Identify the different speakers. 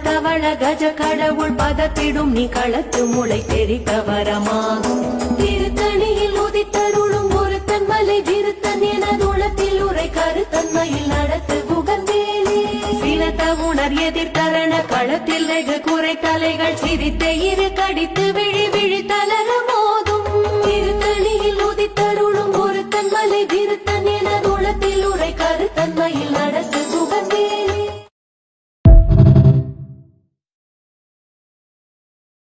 Speaker 1: தவள கஜ கடவுள் பதத்திடும் நீ களத்து முளை தெரித்த வரமாகும். திருத்தணியில் உதித்தருளும் ஒருத்தன் மலை விருத்தன் எனதுளத்தில் உரை கருத்தன்மையில் நடத்து புகந்தேனே. சினத்த உணர் எதிர்த்தரண களத்தில் வெகு குறை தலைகள் சிரித்த இரு கடித்து விழி விழி தளர மோதும். திருத்தணியில் உதித்தருளும் ஒருத்தன் மலை விருத்தன் எனதுளத்தில் உரை கருத்தன்மையில்